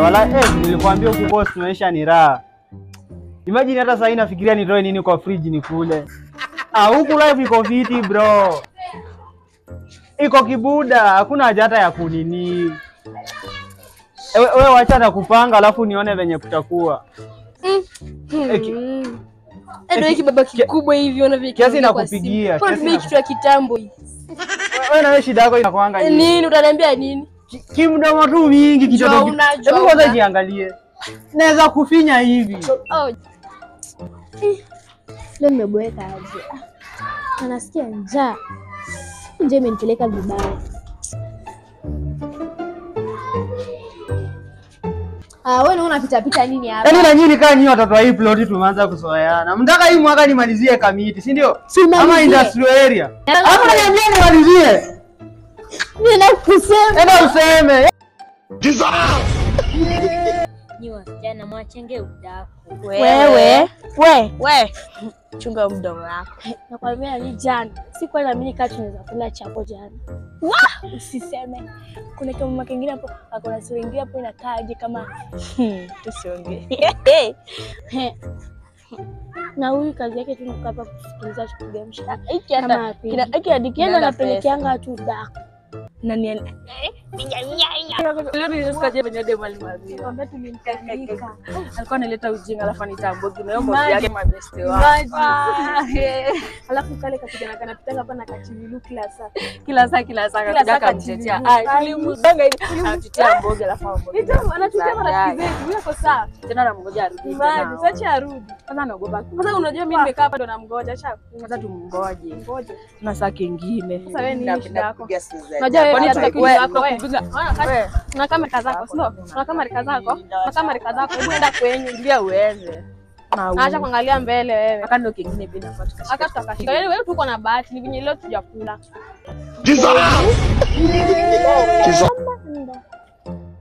Wala nilikwambia ukipost maisha ni raha. Imagine hata sasa nafikiria nitoe nini kwa fridge nikule. Huku life iko fiti bro. Iko kibuda, hakuna haja hata ya kunini. Wewe wacha na kupanga alafu nione venye kutakuwa. Ndio hiki baba kikubwa hivi unaona kiasi nakupigia. Kwa nini kitu ya kitambo hii? Wewe na shida yako inakuanga nini? Nini utaniambia nini? Kimdomo tu mingi kidogo. Hebu kwanza jiangalie. Naweza kufinya hivi. Leo nimeboeka aje. Anasikia njaa. Nje imenipeleka vibaya. Wewe unaona pita nini hapa? Yaani na nyinyi kama nyinyi watoto wa hii plot tumeanza kuzoeana. Mtaka hii mwaka nimalizie Kamiti, si ndio? Ama industrial area. Hapo niambia nimalizie. Mimi nakusema. Enda useme. Ni wasichana mwachenge udaku. Wewe. Chunga mdomo wako. Nakwambia ni jana. Sikuwa naamini kama tunaweza kula chapo jana. Usiseme. Kuna kama kingine hapo, akona sio ingia hapo inakaaje kama tusiongee. Na huyu kazi yake tu ni hapa kusikiliza kupiga mshaka. Hiki adikienda napelekeanga tu daku. Na ni leo nisikaje venye demo alimaliza. Kwamba tulimtandika. Alikuwa analeta ujinga alafu anitambogi na yombo yake mabeste wao. Alafu kale kapigana kanapitanga hapa na kachivilu kila saa katika kumtetea. Tulimuzanga hivi anatetea mboga alafu anatetea marafiki zetu. Yuko sawa. Tena namngoja arudi. Imani sacha arudi. Kwanza anaogopa. Kwanza unajua mimi nimekaa hapa ndo namngoja chako. Kwanza tumngoje. Na saa kingine. Sasa wewe ni shida yako. Unajua wewe una kamera zako, sio? Una kamera zako? Una kamera zako. Hebu enda kwenye ndio uweze. Acha kuangalia mbele wewe. Akando kingine bila patika. Akatakashika. Yaani wewe tuko na bahati, ni vinyo leo tujakula.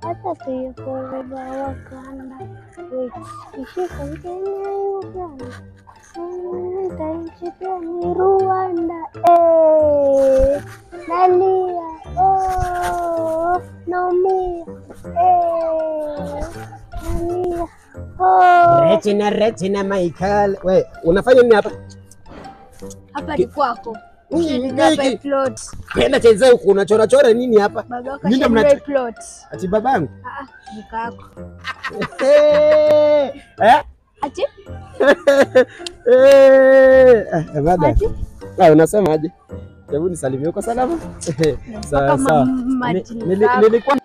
Hata tuyo baba wakanda. Ishika mkenya Uganda. Nitaichukua ni Rwanda. Nalia. Naumia. Nalia. Regina Michael. We, unafanya nini hapa? Hapa ni kwako. Kwenda cheza huko unachora nini hapa? Nini mna plot? Ati babangu? Nika yako. Ati? Baba. Unasema aje? Hebu nisalimie uko salama? Sawa. Nilikuwa